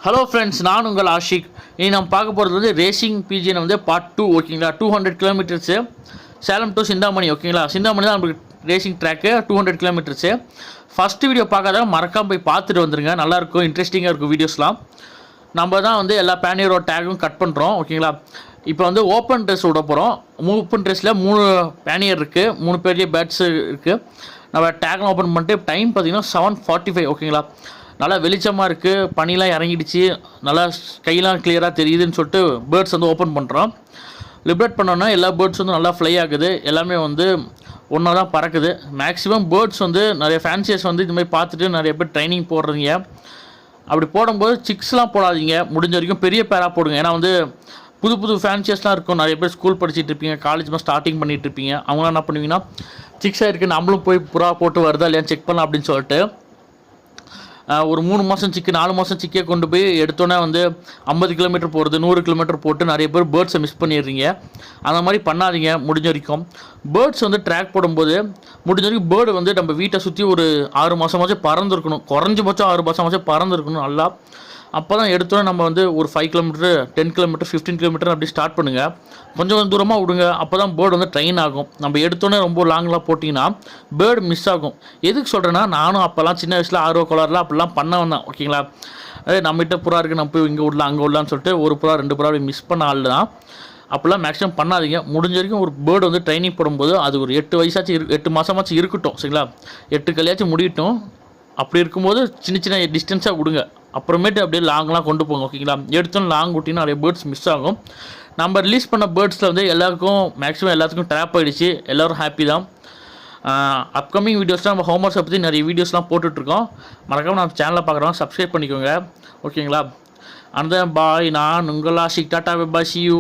Hello friends, நான் உங்கள் ஆஷிக். இனி நம்ம பார்க்க போகிறது வந்து ரேசிங் பிஜிஎன் வந்து பார்ட் 2. ஓகேங்களா, 200 கிலோமீட்டர்ஸு சேலம் டு சிந்தாமணி. ஓகேங்களா, சிந்தாமணி தான் நம்மளுக்கு racing track. 200 kilometres. First video பார்க்காத மறக்காமல் போய் பார்த்துட்டு வந்துருங்க. நல்லாயிருக்கும், இன்ட்ரெஸ்டிங்காக இருக்கும் வீடியோஸ்லாம். நம்ம தான் வந்து எல்லா பேனியரோட டேகும் கட் பண்ணுறோம். ஓகேங்களா, இப்போ வந்து ஓப்பன் ட்ரெஸ் விட போகிறோம். ஓப்பன் ட்ரெஸ்ஸில் 3 பேனியர் இருக்குது, 3 பெரிய பேட்ஸு இருக்குது. நம்ம டேக்லாம் ஓப்பன் பண்ணிட்டு டைம் பார்த்திங்கன்னா 7:45. ஓகேங்களா, நல்லா வெளிச்சமாக இருக்குது, பனிலாம் இறங்கிடுச்சு, நல்லா கையெல்லாம் கிளியராக தெரியுதுன்னு சொல்லிட்டு பேர்ட்ஸ் வந்து ஓப்பன் பண்ணுறோம். லிபரேட் பண்ணோன்னா எல்லா பேர்ட்ஸ் வந்து நல்லா ஃப்ளை ஆகுது, எல்லாமே வந்து ஒன்றா தான் பறக்குது. மேக்ஸிமம் பேர்ட்ஸ் வந்து நிறைய ஃபேன்சியர்ஸ் வந்து இதுமாதிரி பார்த்துட்டு நிறைய பேர் ட்ரைனிங் போடுறீங்க. அப்படி போடும்போது சிக்ஸ்லாம் போடாதீங்க, முடிஞ்ச வரைக்கும் பெரிய பேராக போடுங்க. ஏன்னா வந்து புது புது ஃபேன்சியர்ஸ்லாம் இருக்கும். நிறைய பேர் ஸ்கூல் படிச்சுட்டு இருப்பீங்க, காலேஜ் மாதிரி ஸ்டார்டிங் பண்ணிகிட்டு இருப்பீங்க. அவங்களாம் என்ன பண்ணுவீங்கன்னா, சிக்ஸாக இருக்குது நம்மளும் போய் புறா போட்டு வருதா இல்லையா செக் பண்ணலாம் அப்படின்னு சொல்லிட்டு ஒரு 3 மாதம் சிக்கு 4 மாதம் சிக்கே கொண்டு போய் எடுத்தோன்னே வந்து 50 கிலோமீட்டர் போகிறது, 100 கிலோமீட்டர் போட்டு நிறைய பேர் பேர்ட்ஸை மிஸ் பண்ணிடுறீங்க. அந்த மாதிரி பண்ணாதீங்க. முடிஞ்ச வரைக்கும் பேர்ட்ஸ் வந்து ட்ராக் போடும்போது முடிஞ்ச வரைக்கும் பேர்டு வந்து நம்ம வீட்டை சுற்றி ஒரு 6 மாதமாச்சும் பறந்துருக்கணும். குறைஞ்சபட்சம் 6 மாதமாச்சும் பறந்துருக்கணும் நல்லா. அப்போ தான் எடுத்தோன்னே நம்ம வந்து ஒரு 5 கிலோமீட்டர், 10 கிலோமீட்டர், 15 கிலோமீட்டர் அப்படி ஸ்டார்ட் பண்ணுங்கள். கொஞ்சம் தூரமாக விடுங்க. அப்போ தான் பேர்டு வந்து ட்ரெயின் ஆகும். நம்ம எடுத்தோன்னே ரொம்ப லாங்லாம் போட்டிங்கன்னா பேர்டு மிஸ் ஆகும். எதுக்கு சொல்கிறேன்னா, நானும் அப்போல்லாம் சின்ன வயசில் ஆர்வ கோளாறுலாம் அப்படிலாம் பண்ண வந்தேன். ஓகேங்களா, நம்மகிட்ட புறா இருக்குது, நம்ம போய் இங்கே விடலாம் அங்கே விடலான்னு சொல்லிட்டு ஒரு புறா 2 புறா அப்படி மிஸ் பண்ண ஆள் தான். அப்படிலாம் மேக்ஸிமம் பண்ணாதீங்க. முடிஞ்ச வரைக்கும் ஒரு பேர்டு வந்து ட்ரைனிங் போடும்போது அது ஒரு 8 வயசாச்சும் 8 மாதமாச்சும் இருக்கட்டும். சரிங்களா, 8 கல்யாச்சும் முடியட்டும். அப்படி இருக்கும்போது சின்ன சின்ன டிஸ்டன்ஸாக விடுங்க. அப்புறமேட்டு அப்படியே லாங்லாம் கொண்டு போங்க. ஓகேங்களா, எடுத்தோன்னு லாங் விட்டிங்கன்னா நிறைய பேர்ட்ஸ் மிஸ் ஆகும். நம்ம ரிலீஸ் பண்ண பேர்ட்ஸில் வந்து எல்லாருக்கும் மேக்ஸிமம் எல்லாத்துக்கும் ட்ராப் ஆகிடுச்சு. எல்லோரும் ஹாப்பி தான். அப்கமிங் வீடியோஸ்லாம் நம்ம ஹோம்ஒர்க்ஸை பற்றி நிறைய வீடியோஸ்லாம் போட்டுட்ருக்கோம். மறக்காமல் நம்ம சேனலை பார்க்குறோம், சப்ஸ்கிரைப் பண்ணிக்கோங்க. ஓகேங்களா, அந்த பாய், நான் உங்கள் Ashiq. Tata, bye, see you.